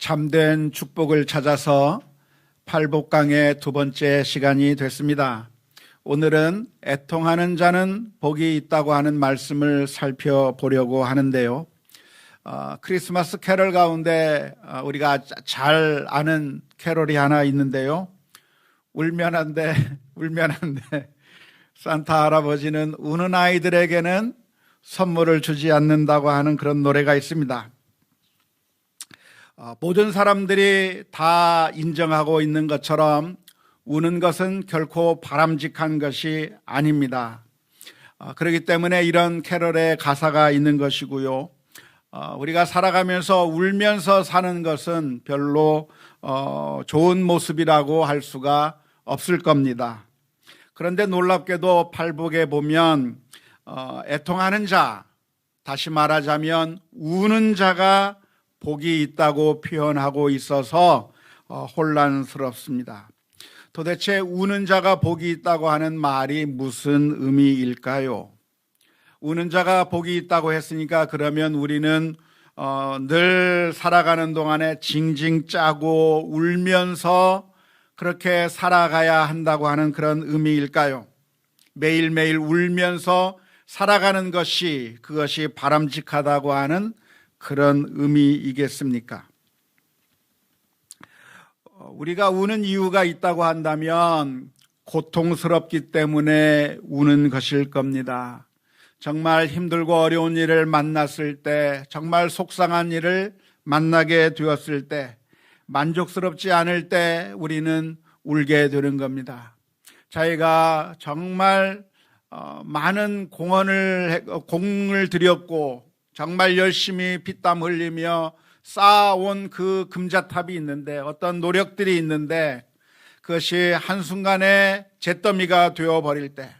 참된 축복을 찾아서 팔복강의 두 번째 시간이 됐습니다. 오늘은 애통하는 자는 복이 있다고 하는 말씀을 살펴보려고 하는데요. 크리스마스 캐럴 가운데 우리가 잘 아는 캐럴이 하나 있는데요. 울면 안 돼, 울면 안 돼. 산타 할아버지는 우는 아이들에게는 선물을 주지 않는다고 하는 그런 노래가 있습니다. 모든 사람들이 다 인정하고 있는 것처럼 우는 것은 결코 바람직한 것이 아닙니다. 그렇기 때문에 이런 캐럴의 가사가 있는 것이고요. 우리가 살아가면서 울면서 사는 것은 별로 좋은 모습이라고 할 수가 없을 겁니다. 그런데 놀랍게도 팔복에 보면 애통하는 자, 다시 말하자면 우는 자가 복이 있다고 표현하고 있어서 혼란스럽습니다. 도대체 우는 자가 복이 있다고 하는 말이 무슨 의미일까요? 우는 자가 복이 있다고 했으니까 그러면 우리는 늘 살아가는 동안에 징징 짜고 울면서 그렇게 살아가야 한다고 하는 그런 의미일까요? 매일매일 울면서 살아가는 것이 그것이 바람직하다고 하는 그런 의미이겠습니까? 우리가 우는 이유가 있다고 한다면 고통스럽기 때문에 우는 것일 겁니다. 정말 힘들고 어려운 일을 만났을 때, 정말 속상한 일을 만나게 되었을 때, 만족스럽지 않을 때 우리는 울게 되는 겁니다. 자기가 정말 많은 공을 들였고 정말 열심히 피땀 흘리며 쌓아온 그 금자탑이 있는데, 어떤 노력들이 있는데 그것이 한순간에 잿더미가 되어버릴 때,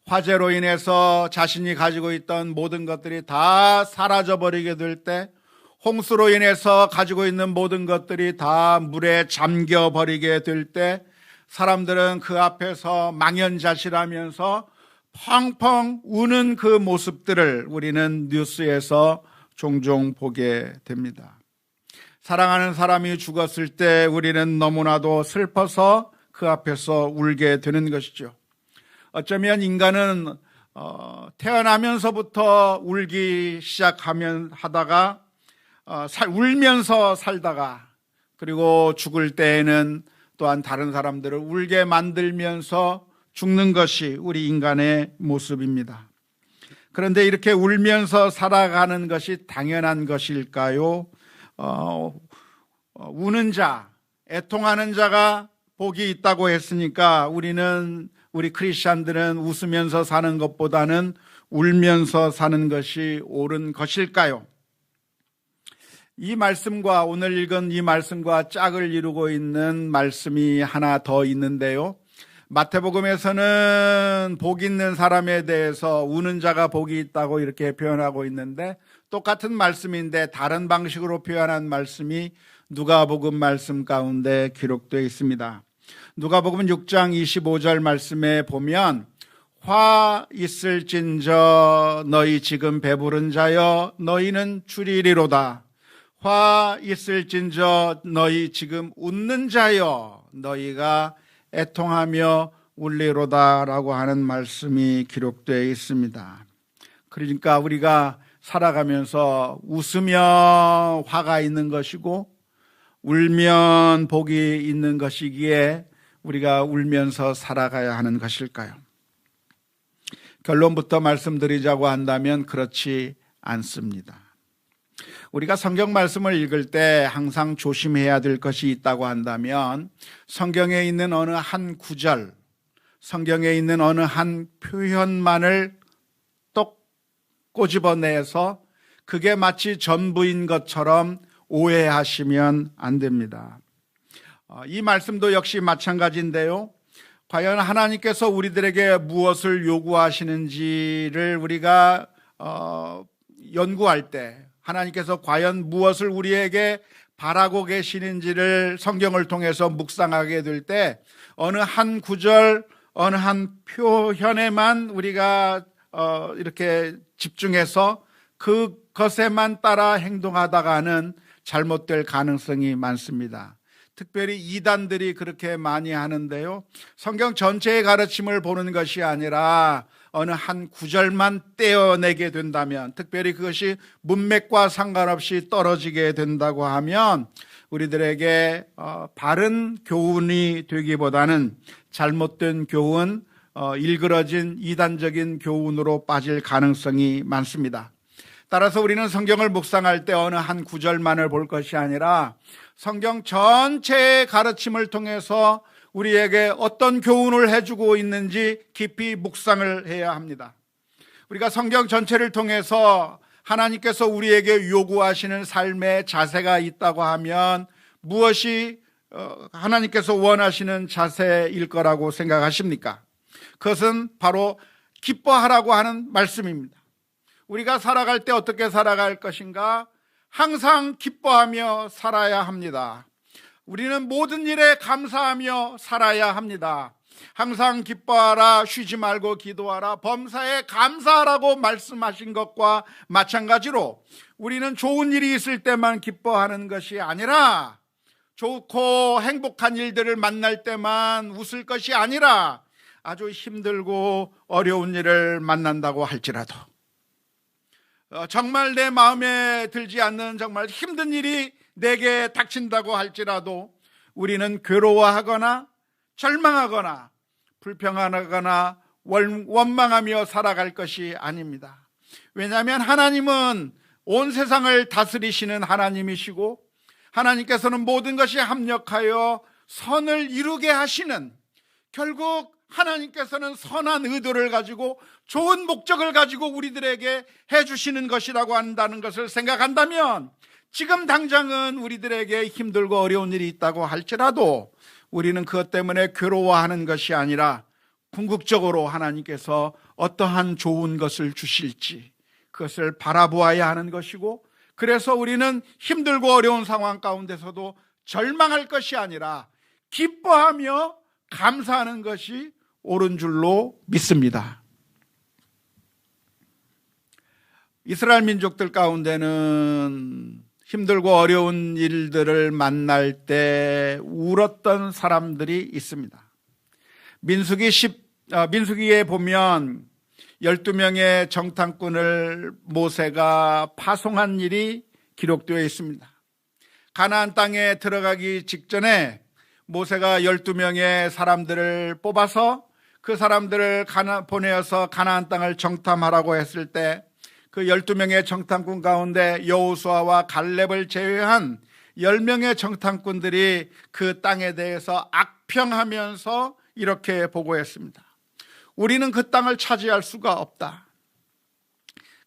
화재로 인해서 자신이 가지고 있던 모든 것들이 다 사라져버리게 될 때, 홍수로 인해서 가지고 있는 모든 것들이 다 물에 잠겨버리게 될 때, 사람들은 그 앞에서 망연자실하면서 펑펑 우는 그 모습들을 우리는 뉴스에서 종종 보게 됩니다. 사랑하는 사람이 죽었을 때 우리는 너무나도 슬퍼서 그 앞에서 울게 되는 것이죠. 어쩌면 인간은 태어나면서부터 울기 하다가 울면서 살다가, 그리고 죽을 때에는 또한 다른 사람들을 울게 만들면서 죽는 것이 우리 인간의 모습입니다. 그런데 이렇게 울면서 살아가는 것이 당연한 것일까요? 우는 자, 애통하는 자가 복이 있다고 했으니까 우리 크리스찬들은 웃으면서 사는 것보다는 울면서 사는 것이 옳은 것일까요? 이 말씀과, 오늘 읽은 이 말씀과 짝을 이루고 있는 말씀이 하나 더 있는데요. 마태복음에서는 복 있는 사람에 대해서 우는 자가 복이 있다고 이렇게 표현하고 있는데, 똑같은 말씀인데 다른 방식으로 표현한 말씀이 누가복음 말씀 가운데 기록되어 있습니다. 누가복음 6장 25절 말씀에 보면, 화 있을진저 너희 지금 배부른 자여 너희는 줄이리로다. 화 있을진저 너희 지금 웃는 자여 너희가 애통하며 울리로다라고 하는 말씀이 기록되어 있습니다. 그러니까 우리가 살아가면서 웃으며 화가 있는 것이고 울면 복이 있는 것이기에 우리가 울면서 살아가야 하는 것일까요? 결론부터 말씀드리자고 한다면 그렇지 않습니다. 우리가 성경 말씀을 읽을 때 항상 조심해야 될 것이 있다고 한다면, 성경에 있는 어느 한 구절, 성경에 있는 어느 한 표현만을 똑 꼬집어내서 그게 마치 전부인 것처럼 오해하시면 안 됩니다. 이 말씀도 역시 마찬가지인데요. 과연 하나님께서 우리들에게 무엇을 요구하시는지를 우리가 연구할 때, 하나님께서 과연 무엇을 우리에게 바라고 계시는지를 성경을 통해서 묵상하게 될 때, 어느 한 구절, 어느 한 표현에만 우리가 이렇게 집중해서 그것에만 따라 행동하다가는 잘못될 가능성이 많습니다. 특별히 이단들이 그렇게 많이 하는데요, 성경 전체의 가르침을 보는 것이 아니라 어느 한 구절만 떼어내게 된다면, 특별히 그것이 문맥과 상관없이 떨어지게 된다고 하면 우리들에게 바른 교훈이 되기보다는 잘못된 교훈, 일그러진 이단적인 교훈으로 빠질 가능성이 많습니다. 따라서 우리는 성경을 묵상할 때 어느 한 구절만을 볼 것이 아니라 성경 전체의 가르침을 통해서 우리에게 어떤 교훈을 해주고 있는지 깊이 묵상을 해야 합니다. 우리가 성경 전체를 통해서 하나님께서 우리에게 요구하시는 삶의 자세가 있다고 하면 무엇이 하나님께서 원하시는 자세일 거라고 생각하십니까? 그것은 바로 기뻐하라고 하는 말씀입니다. 우리가 살아갈 때 어떻게 살아갈 것인가? 항상 기뻐하며 살아야 합니다. 우리는 모든 일에 감사하며 살아야 합니다. 항상 기뻐하라, 쉬지 말고 기도하라, 범사에 감사하라고 말씀하신 것과 마찬가지로 우리는 좋은 일이 있을 때만 기뻐하는 것이 아니라, 좋고 행복한 일들을 만날 때만 웃을 것이 아니라, 아주 힘들고 어려운 일을 만난다고 할지라도, 정말 내 마음에 들지 않는 정말 힘든 일이 내게 닥친다고 할지라도 우리는 괴로워하거나 절망하거나 불평하거나 원망하며 살아갈 것이 아닙니다. 왜냐하면 하나님은 온 세상을 다스리시는 하나님이시고, 하나님께서는 모든 것이 합력하여 선을 이루게 하시는, 결국 하나님께서는 선한 의도를 가지고 좋은 목적을 가지고 우리들에게 해주시는 것이라고 한다는 것을 생각한다면, 지금 당장은 우리들에게 힘들고 어려운 일이 있다고 할지라도 우리는 그것 때문에 괴로워하는 것이 아니라 궁극적으로 하나님께서 어떠한 좋은 것을 주실지 그것을 바라보아야 하는 것이고, 그래서 우리는 힘들고 어려운 상황 가운데서도 절망할 것이 아니라 기뻐하며 감사하는 것이 옳은 줄로 믿습니다. 이스라엘 민족들 가운데는 힘들고 어려운 일들을 만날 때 울었던 사람들이 있습니다. 민수기에 보면 12명의 정탐꾼을 모세가 파송한 일이 기록되어 있습니다. 가나안 땅에 들어가기 직전에 모세가 12명의 사람들을 뽑아서 그 사람들을 보내어서 가나안 땅을 정탐하라고 했을 때, 그 12명의 정탐꾼 가운데 여호수아와 갈렙을 제외한 10명의 정탐꾼들이 그 땅에 대해서 악평하면서 이렇게 보고했습니다. 우리는 그 땅을 차지할 수가 없다.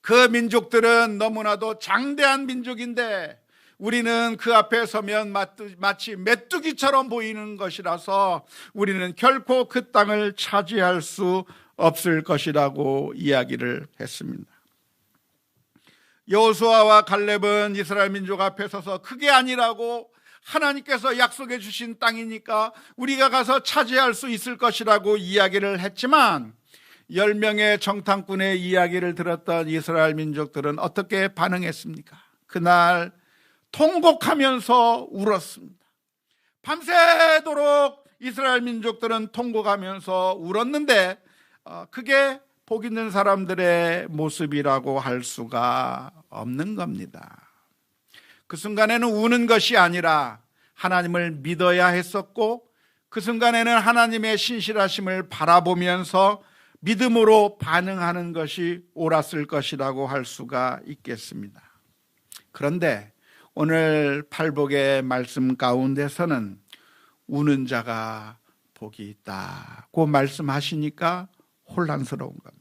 그 민족들은 너무나도 장대한 민족인데 우리는 그 앞에 서면 마치 메뚜기처럼 보이는 것이라서 우리는 결코 그 땅을 차지할 수 없을 것이라고 이야기를 했습니다. 여호수아와 갈렙은 이스라엘 민족 앞에 서서 그게 아니라고, 하나님께서 약속해 주신 땅이니까 우리가 가서 차지할 수 있을 것이라고 이야기를 했지만, 10명의 정탐꾼의 이야기를 들었던 이스라엘 민족들은 어떻게 반응했습니까? 그날 통곡하면서 울었습니다. 밤새도록 이스라엘 민족들은 통곡하면서 울었는데 그게 복 있는 사람들의 모습이라고 할 수가 없는 겁니다. 그 순간에는 우는 것이 아니라 하나님을 믿어야 했었고, 그 순간에는 하나님의 신실하심을 바라보면서 믿음으로 반응하는 것이 옳았을 것이라고 할 수가 있겠습니다. 그런데 오늘 팔복의 말씀 가운데서는 우는 자가 복이 있다고 말씀하시니까 혼란스러운 겁니다.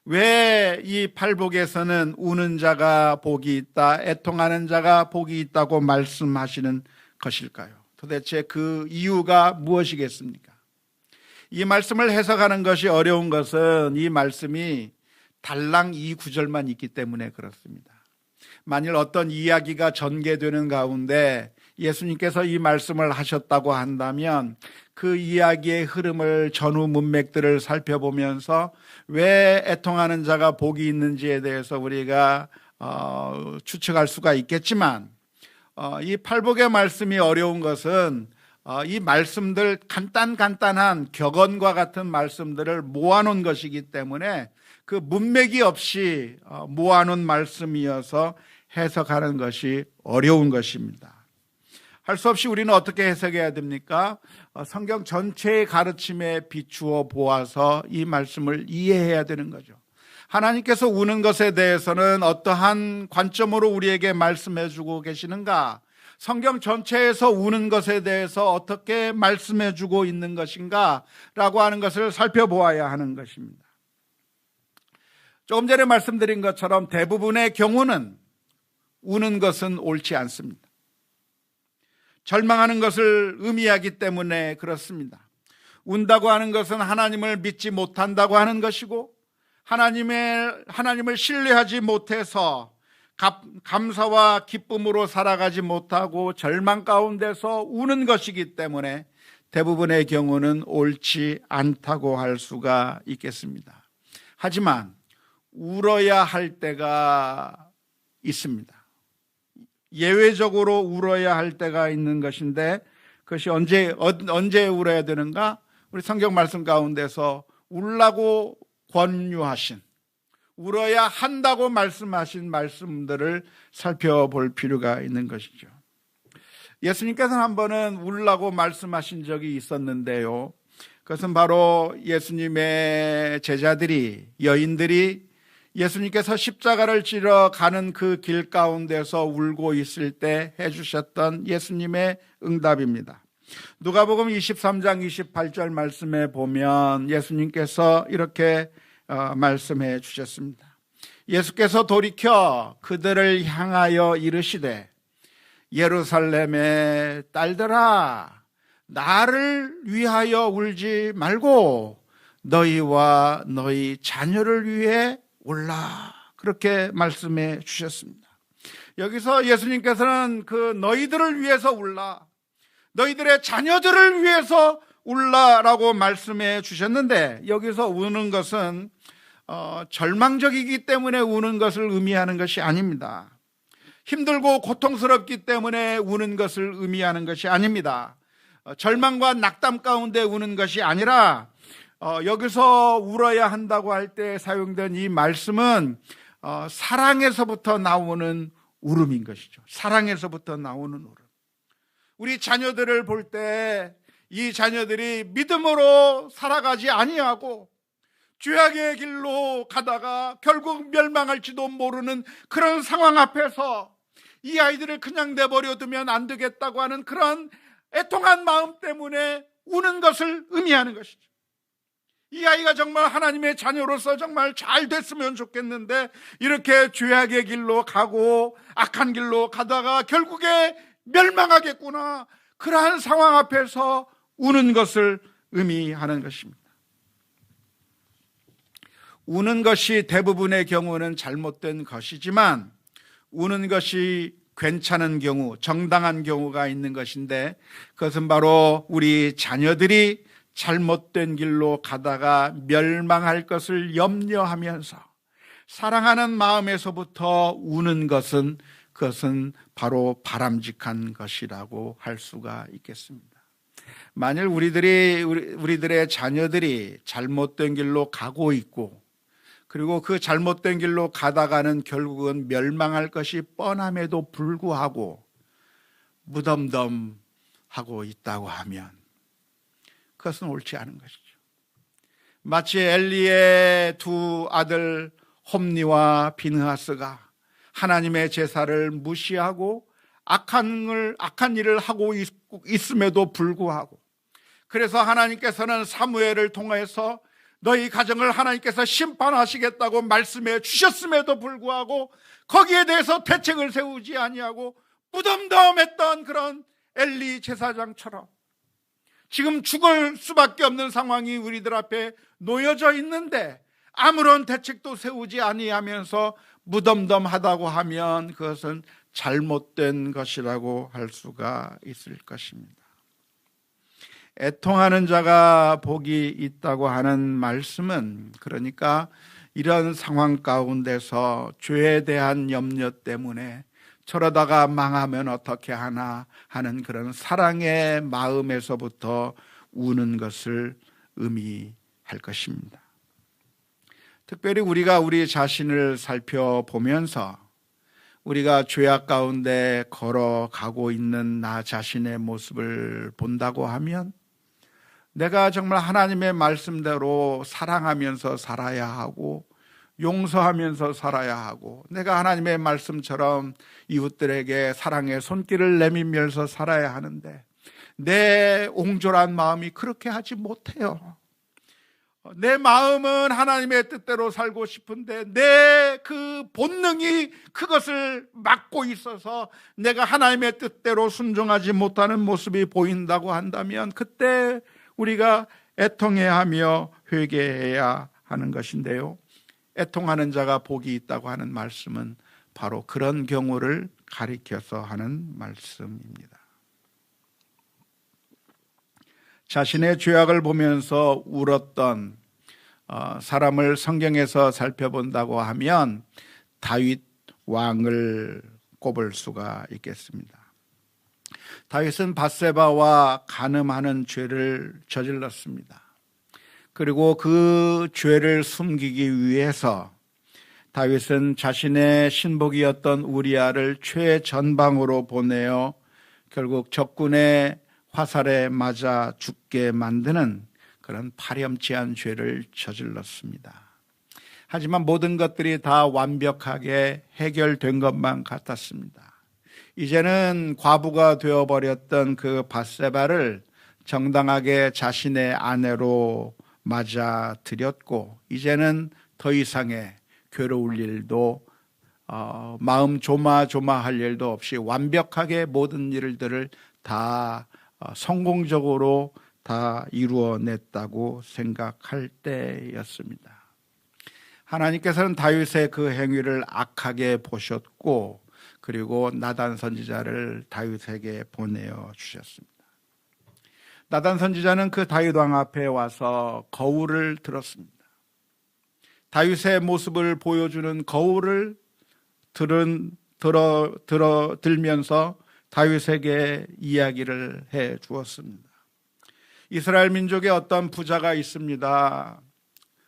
왜 이 팔복에서는 우는 자가 복이 있다, 애통하는 자가 복이 있다고 말씀하시는 것일까요? 도대체 그 이유가 무엇이겠습니까? 이 말씀을 해석하는 것이 어려운 것은 이 말씀이 달랑 이 구절만 있기 때문에 그렇습니다. 만일 어떤 이야기가 전개되는 가운데 예수님께서 이 말씀을 하셨다고 한다면 그 이야기의 흐름을, 전후 문맥들을 살펴보면서 왜 애통하는 자가 복이 있는지에 대해서 우리가 추측할 수가 있겠지만, 이 팔복의 말씀이 어려운 것은 이 말씀들 간단한 격언과 같은 말씀들을 모아놓은 것이기 때문에 그 문맥이 없이 모아놓은 말씀이어서 해석하는 것이 어려운 것입니다. 할 수 없이 우리는 어떻게 해석해야 됩니까? 성경 전체의 가르침에 비추어 보아서 이 말씀을 이해해야 되는 거죠. 하나님께서 우는 것에 대해서는 어떠한 관점으로 우리에게 말씀해 주고 계시는가? 성경 전체에서 우는 것에 대해서 어떻게 말씀해 주고 있는 것인가? 라고 하는 것을 살펴보아야 하는 것입니다. 조금 전에 말씀드린 것처럼 대부분의 경우는 우는 것은 옳지 않습니다. 절망하는 것을 의미하기 때문에 그렇습니다. 운다고 하는 것은 하나님을 믿지 못한다고 하는 것이고 하나님을 신뢰하지 못해서 감사와 기쁨으로 살아가지 못하고 절망 가운데서 우는 것이기 때문에 대부분의 경우는 옳지 않다고 할 수가 있겠습니다. 하지만 울어야 할 때가 있습니다. 예외적으로 울어야 할 때가 있는 것인데 그것이 언제 울어야 되는가? 우리 성경 말씀 가운데서 울라고 권유하신, 울어야 한다고 말씀하신 말씀들을 살펴볼 필요가 있는 것이죠. 예수님께서는 한 번은 울라고 말씀하신 적이 있었는데요, 그것은 바로 예수님의 제자들이, 여인들이 예수님께서 십자가를 지러 가는 그 길 가운데서 울고 있을 때 해주셨던 예수님의 응답입니다. 누가복음 23장 28절 말씀에 보면 예수님께서 이렇게 말씀해 주셨습니다. 예수께서 돌이켜 그들을 향하여 이르시되 예루살렘의 딸들아, 나를 위하여 울지 말고 너희와 너희 자녀를 위해 울라, 그렇게 말씀해 주셨습니다. 여기서 예수님께서는 그 너희들을 위해서 울라, 너희들의 자녀들을 위해서 울라라고 말씀해 주셨는데, 여기서 우는 것은 절망적이기 때문에 우는 것을 의미하는 것이 아닙니다. 힘들고 고통스럽기 때문에 우는 것을 의미하는 것이 아닙니다. 절망과 낙담 가운데 우는 것이 아니라 여기서 울어야 한다고 할 때 사용된 이 말씀은 사랑에서부터 나오는 울음인 것이죠. 사랑에서부터 나오는 울음. 우리 자녀들을 볼 때 이 자녀들이 믿음으로 살아가지 아니하고 죄악의 길로 가다가 결국 멸망할지도 모르는 그런 상황 앞에서 이 아이들을 그냥 내버려 두면 안 되겠다고 하는 그런 애통한 마음 때문에 우는 것을 의미하는 것이죠. 이 아이가 정말 하나님의 자녀로서 정말 잘 됐으면 좋겠는데 이렇게 죄악의 길로 가고 악한 길로 가다가 결국에 멸망하겠구나, 그러한 상황 앞에서 우는 것을 의미하는 것입니다. 우는 것이 대부분의 경우는 잘못된 것이지만 우는 것이 괜찮은 경우, 정당한 경우가 있는 것인데, 그것은 바로 우리 자녀들이 잘못된 길로 가다가 멸망할 것을 염려하면서 사랑하는 마음에서부터 우는 것은, 그것은 바로 바람직한 것이라고 할 수가 있겠습니다. 만일 우리들의 자녀들이 잘못된 길로 가고 있고, 그리고 그 잘못된 길로 가다가는 결국은 멸망할 것이 뻔함에도 불구하고 무덤덤하고 있다고 하면 그것은 옳지 않은 것이죠. 마치 엘리의 두 아들 홈니와 비느하스가 하나님의 제사를 무시하고 악한 일을 하고 있음에도 불구하고, 그래서 하나님께서는 사무엘을 통해서 너희 가정을 하나님께서 심판하시겠다고 말씀해 주셨음에도 불구하고 거기에 대해서 대책을 세우지 아니하고 무덤덤했던 그런 엘리 제사장처럼 지금 죽을 수밖에 없는 상황이 우리들 앞에 놓여져 있는데 아무런 대책도 세우지 아니하면서 무덤덤하다고 하면 그것은 잘못된 것이라고 할 수가 있을 것입니다. 애통하는 자가 복이 있다고 하는 말씀은, 그러니까 이런 상황 가운데서 죄에 대한 염려 때문에 저러다가 망하면 어떻게 하나 하는 그런 사랑의 마음에서부터 우는 것을 의미할 것입니다. 특별히 우리가 우리 자신을 살펴보면서 우리가 죄악 가운데 걸어가고 있는 나 자신의 모습을 본다고 하면 내가 정말 하나님의 말씀대로 사랑하면서 살아야 하고 용서하면서 살아야 하고 내가 하나님의 말씀처럼 이웃들에게 사랑의 손길을 내밀면서 살아야 하는데 내 옹졸한 마음이 그렇게 하지 못해요. 내 마음은 하나님의 뜻대로 살고 싶은데 내 그 본능이 그것을 막고 있어서 내가 하나님의 뜻대로 순종하지 못하는 모습이 보인다고 한다면 그때 우리가 애통해야 하며 회개해야 하는 것인데요, 애통하는 자가 복이 있다고 하는 말씀은 바로 그런 경우를 가리켜서 하는 말씀입니다. 자신의 죄악을 보면서 울었던 사람을 성경에서 살펴본다고 하면 다윗 왕을 꼽을 수가 있겠습니다. 다윗은 밧세바와 간음하는 죄를 저질렀습니다. 그리고 그 죄를 숨기기 위해서 다윗은 자신의 신복이었던 우리아를 최전방으로 보내어 결국 적군의 화살에 맞아 죽게 만드는 그런 파렴치한 죄를 저질렀습니다. 하지만 모든 것들이 다 완벽하게 해결된 것만 같았습니다. 이제는 과부가 되어버렸던 그 밧세바를 정당하게 자신의 아내로 맞아들였고 이제는 더 이상의 괴로울 일도 마음 조마조마할 일도 없이 완벽하게 모든 일들을 다 성공적으로 다 이루어냈다고 생각할 때였습니다. 하나님께서는 다윗의 그 행위를 악하게 보셨고 그리고 나단 선지자를 다윗에게 보내어 주셨습니다. 나단 선지자는 그 다윗 왕 앞에 와서 거울을 들었습니다. 다윗의 모습을 보여주는 거울을 들면서 다윗에게 이야기를 해 주었습니다. 이스라엘 민족에 어떤 부자가 있습니다.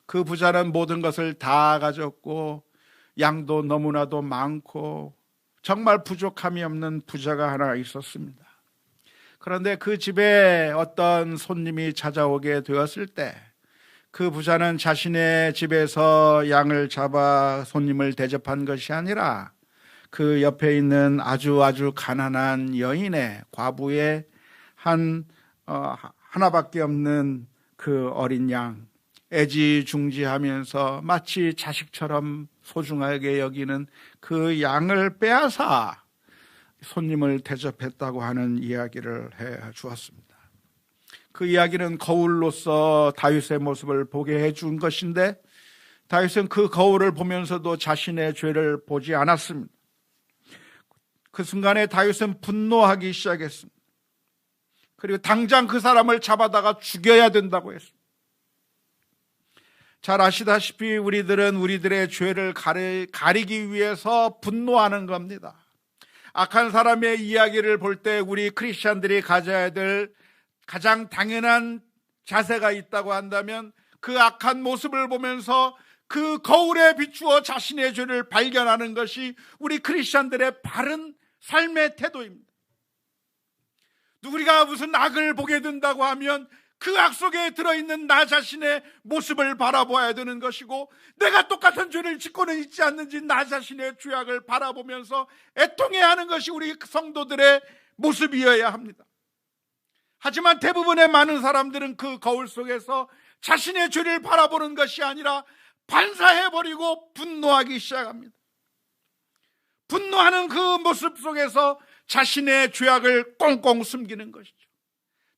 그 부자는 모든 것을 다 가졌고 양도 너무나도 많고 정말 부족함이 없는 부자가 하나 있었습니다. 그런데 그 집에 어떤 손님이 찾아오게 되었을 때 그 부자는 자신의 집에서 양을 잡아 손님을 대접한 것이 아니라 그 옆에 있는 아주 가난한 여인의 과부의 하나밖에 없는 그 어린 양 애지중지하면서 마치 자식처럼 소중하게 여기는 그 양을 빼앗아 손님을 대접했다고 하는 이야기를 해 주었습니다. 그 이야기는 거울로서 다윗의 모습을 보게 해준 것인데 다윗은 그 거울을 보면서도 자신의 죄를 보지 않았습니다. 그 순간에 다윗은 분노하기 시작했습니다. 그리고 당장 그 사람을 잡아다가 죽여야 된다고 했습니다. 잘 아시다시피 우리들은 우리들의 죄를 가리기 위해서 분노하는 겁니다. 악한 사람의 이야기를 볼 때 우리 크리스찬들이 가져야 될 가장 당연한 자세가 있다고 한다면 그 악한 모습을 보면서 그 거울에 비추어 자신의 죄를 발견하는 것이 우리 크리스찬들의 바른 삶의 태도입니다. 우리가 무슨 악을 보게 된다고 하면 그 악 속에 들어있는 나 자신의 모습을 바라보아야 되는 것이고 내가 똑같은 죄를 짓고는 있지 않는지 나 자신의 죄악을 바라보면서 애통해야 하는 것이 우리 성도들의 모습이어야 합니다. 하지만 대부분의 많은 사람들은 그 거울 속에서 자신의 죄를 바라보는 것이 아니라 반사해버리고 분노하기 시작합니다. 분노하는 그 모습 속에서 자신의 죄악을 꽁꽁 숨기는 것이죠.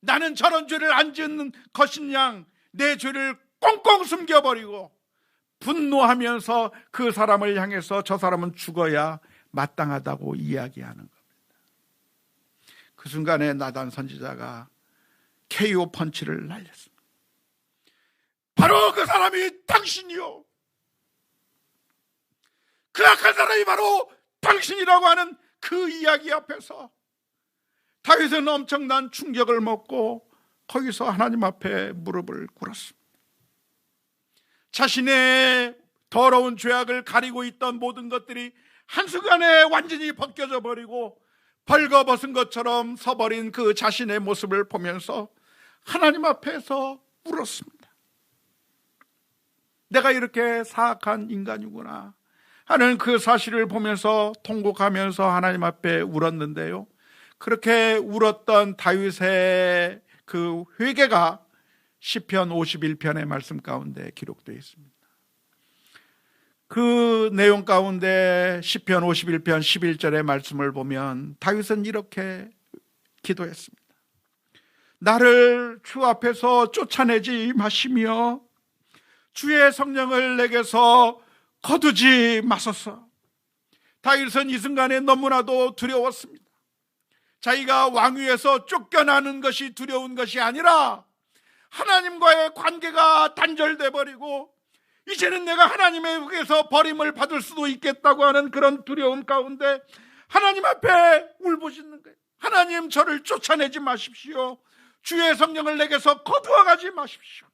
나는 저런 죄를 안 짓는 것이냐, 내 죄를 꽁꽁 숨겨버리고 분노하면서 그 사람을 향해서 저 사람은 죽어야 마땅하다고 이야기하는 겁니다. 그 순간에 나단 선지자가 KO 펀치를 날렸습니다. 바로 그 사람이 당신이요, 그 악한 사람이 바로 당신이라고 하는 그 이야기 앞에서 다윗은 엄청난 충격을 먹고 거기서 하나님 앞에 무릎을 꿇었습니다. 자신의 더러운 죄악을 가리고 있던 모든 것들이 한순간에 완전히 벗겨져 버리고 벌거벗은 것처럼 서버린 그 자신의 모습을 보면서 하나님 앞에서 울었습니다. 내가 이렇게 사악한 인간이구나 하는 그 사실을 보면서 통곡하면서 하나님 앞에 울었는데요, 그렇게 울었던 다윗의 그 회개가 시편 51편의 말씀 가운데 기록되어 있습니다. 그 내용 가운데 시편 51편 11절의 말씀을 보면 다윗은 이렇게 기도했습니다. 나를 주 앞에서 쫓아내지 마시며 주의 성령을 내게서 거두지 마소서. 다윗은 이 순간에 너무나도 두려웠습니다. 자기가 왕위에서 쫓겨나는 것이 두려운 것이 아니라 하나님과의 관계가 단절돼 버리고 이제는 내가 하나님에게서 버림을 받을 수도 있겠다고 하는 그런 두려움 가운데 하나님 앞에 울부짖는 거예요. 하나님, 저를 쫓아내지 마십시오. 주의 성령을 내게서 거두어가지 마십시오.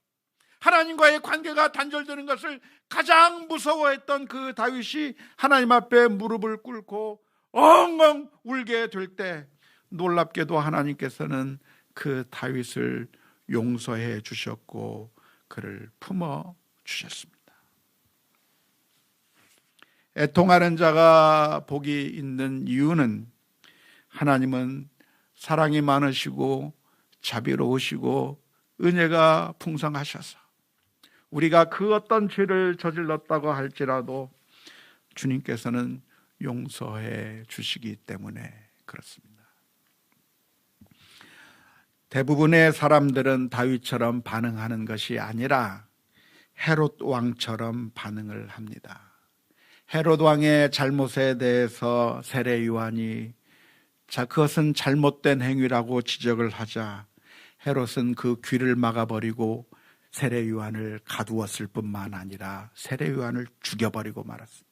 하나님과의 관계가 단절되는 것을 가장 무서워했던 그 다윗이 하나님 앞에 무릎을 꿇고 엉엉 울게 될 때 놀랍게도 하나님께서는 그 다윗을 용서해 주셨고 그를 품어 주셨습니다. 애통하는 자가 복이 있는 이유는 하나님은 사랑이 많으시고 자비로우시고 은혜가 풍성하셔서 우리가 그 어떤 죄를 저질렀다고 할지라도 주님께서는 용서해 주시기 때문에 그렇습니다. 대부분의 사람들은 다윗처럼 반응하는 것이 아니라 헤롯 왕처럼 반응을 합니다. 헤롯 왕의 잘못에 대해서 세례 요한이 그것은 잘못된 행위라고 지적을 하자 헤롯은 그 귀를 막아버리고 세례 요한을 가두었을 뿐만 아니라 세례 요한을 죽여버리고 말았습니다.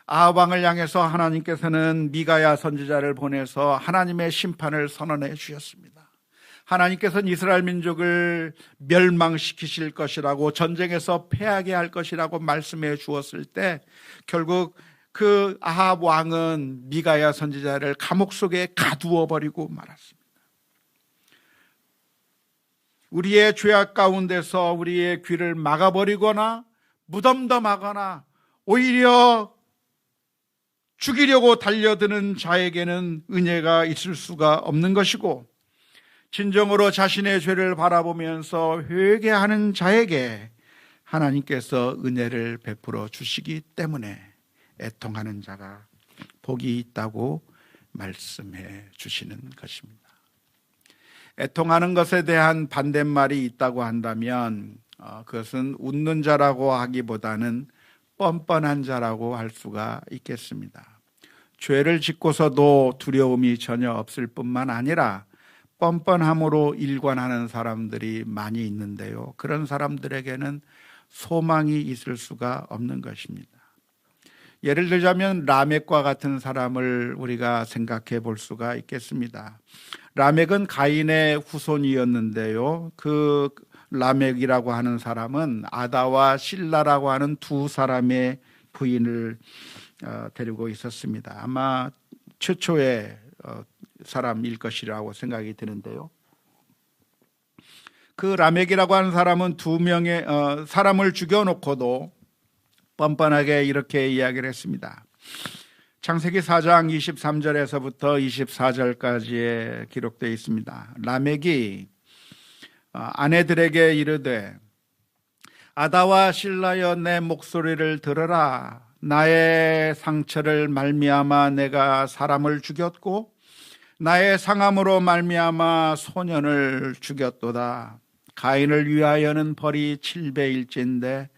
아합 왕을 향해서 하나님께서는 미가야 선지자를 보내서 하나님의 심판을 선언해 주셨습니다. 하나님께서는 이스라엘 민족을 멸망시키실 것이라고, 전쟁에서 패하게 할 것이라고 말씀해 주었을 때 결국 그 아합 왕은 미가야 선지자를 감옥 속에 가두어 버리고 말았습니다. 우리의 죄악 가운데서 우리의 귀를 막아버리거나 무덤덤하거나 오히려 죽이려고 달려드는 자에게는 은혜가 있을 수가 없는 것이고, 진정으로 자신의 죄를 바라보면서 회개하는 자에게 하나님께서 은혜를 베풀어 주시기 때문에 애통하는 자가 복이 있다고 말씀해 주시는 것입니다. 애통하는 것에 대한 반대말이 있다고 한다면 그것은 웃는 자라고 하기보다는 뻔뻔한 자라고 할 수가 있겠습니다. 죄를 짓고서도 두려움이 전혀 없을 뿐만 아니라 뻔뻔함으로 일관하는 사람들이 많이 있는데요, 그런 사람들에게는 소망이 있을 수가 없는 것입니다. 예를 들자면 라멕과 같은 사람을 우리가 생각해 볼 수가 있겠습니다. 라멕은 가인의 후손이었는데요, 그 라멕이라고 하는 사람은 아다와 실라라고 하는 두 사람의 부인을 데리고 있었습니다. 아마 최초의 사람일 것이라고 생각이 드는데요, 그 라멕이라고 하는 사람은 두 명의 사람을 죽여놓고도 뻔뻔하게 이렇게 이야기를 했습니다. 창세기 4장 23절에서부터 24절까지에 기록되어 있습니다. 라멕이 아내들에게 이르되 아다와 실라여 내 목소리를 들으라. 나의 상처를 말미암아 내가 사람을 죽였고 나의 상함으로 말미암아 소년을 죽였도다. 가인을 위하여는 벌이 7배일진데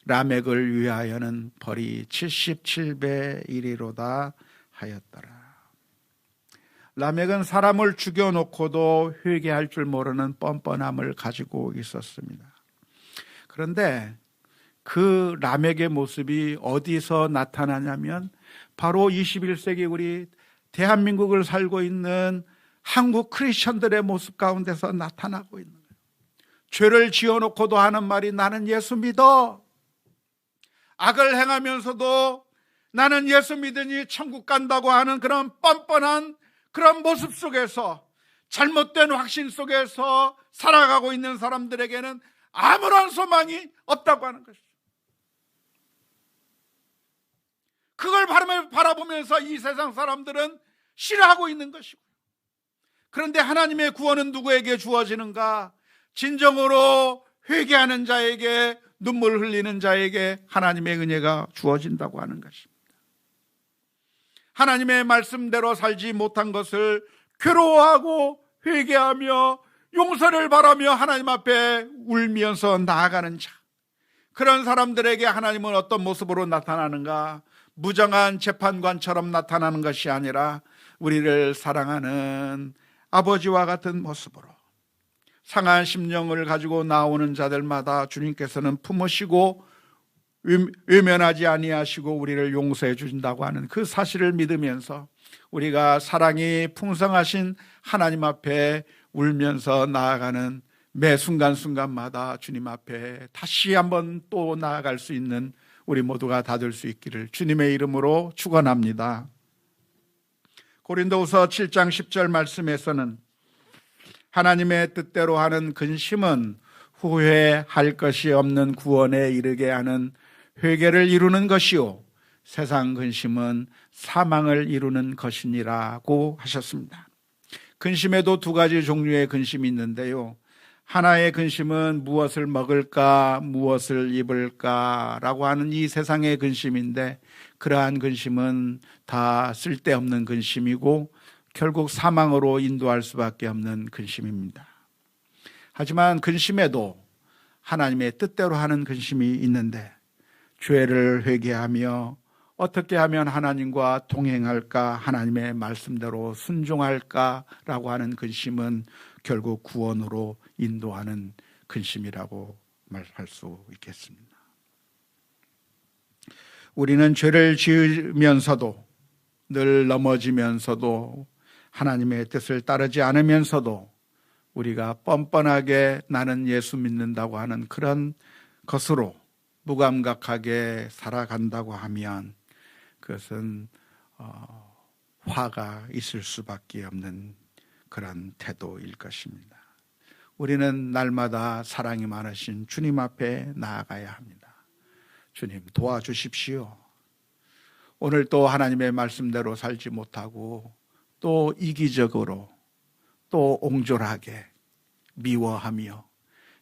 라멕을 위하여는 벌이 77배 이리로다 하였더라. 라멕은 사람을 죽여놓고도 회개할 줄 모르는 뻔뻔함을 가지고 있었습니다. 그런데 그 라멕의 모습이 어디서 나타나냐면 바로 21세기 우리 대한민국을 살고 있는 한국 크리스천들의 모습 가운데서 나타나고 있는 거예요. 죄를 지어놓고도 하는 말이 나는 예수 믿어. 악을 행하면서도 나는 예수 믿으니 천국 간다고 하는 그런 뻔뻔한 그런 모습 속에서, 잘못된 확신 속에서 살아가고 있는 사람들에게는 아무런 소망이 없다고 하는 것이죠. 그걸 바라보면서 이 세상 사람들은 싫어하고 있는 것이고요. 그런데 하나님의 구원은 누구에게 주어지는가? 진정으로 회개하는 자에게, 눈물 흘리는 자에게 하나님의 은혜가 주어진다고 하는 것입니다. 하나님의 말씀대로 살지 못한 것을 괴로워하고 회개하며 용서를 바라며 하나님 앞에 울면서 나아가는 자, 그런 사람들에게 하나님은 어떤 모습으로 나타나는가? 무정한 재판관처럼 나타나는 것이 아니라 우리를 사랑하는 아버지와 같은 모습으로 상한 심령을 가지고 나오는 자들마다 주님께서는 품으시고 외면하지 아니하시고 우리를 용서해 주신다고 하는 그 사실을 믿으면서 우리가 사랑이 풍성하신 하나님 앞에 울면서 나아가는 매 순간순간마다 주님 앞에 다시 한번 또 나아갈 수 있는 우리 모두가 다 될 수 있기를 주님의 이름으로 축원합니다. 고린도후서 7장 10절 말씀에서는 하나님의 뜻대로 하는 근심은 후회할 것이 없는 구원에 이르게 하는 회개를 이루는 것이요 세상 근심은 사망을 이루는 것이니라고 하셨습니다. 근심에도 두 가지 종류의 근심이 있는데요, 하나의 근심은 무엇을 먹을까, 무엇을 입을까 라고 하는 이 세상의 근심인데, 그러한 근심은 다 쓸데없는 근심이고 결국 사망으로 인도할 수밖에 없는 근심입니다. 하지만 근심에도 하나님의 뜻대로 하는 근심이 있는데, 죄를 회개하며 어떻게 하면 하나님과 동행할까, 하나님의 말씀대로 순종할까라고 하는 근심은 결국 구원으로 인도하는 근심이라고 말할 수 있겠습니다. 우리는 죄를 지으면서도, 늘 넘어지면서도, 하나님의 뜻을 따르지 않으면서도 우리가 뻔뻔하게 나는 예수 믿는다고 하는 그런 것으로 무감각하게 살아간다고 하면 그것은 화가 있을 수밖에 없는 그런 태도일 것입니다. 우리는 날마다 사랑이 많으신 주님 앞에 나아가야 합니다. 주님 도와주십시오. 오늘 또 하나님의 말씀대로 살지 못하고 또 이기적으로 또 옹졸하게 미워하며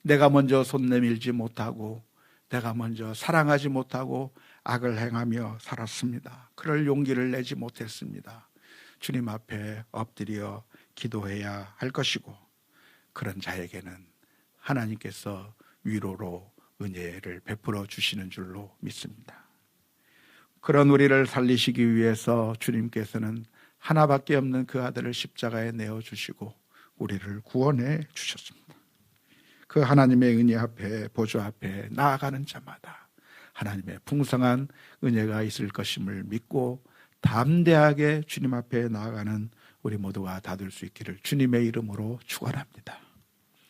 내가 먼저 손 내밀지 못하고 내가 먼저 사랑하지 못하고 악을 행하며 살았습니다. 그럴 용기를 내지 못했습니다. 주님 앞에 엎드려 기도해야 할 것이고, 그런 자에게는 하나님께서 위로로 은혜를 베풀어 주시는 줄로 믿습니다. 그런 우리를 살리시기 위해서 주님께서는 하나밖에 없는 그 아들을 십자가에 내어주시고 우리를 구원해 주셨습니다. 그 하나님의 은혜 앞에, 보좌 앞에 나아가는 자마다 하나님의 풍성한 은혜가 있을 것임을 믿고 담대하게 주님 앞에 나아가는 우리 모두가 다 될 수 있기를 주님의 이름으로 축원합니다.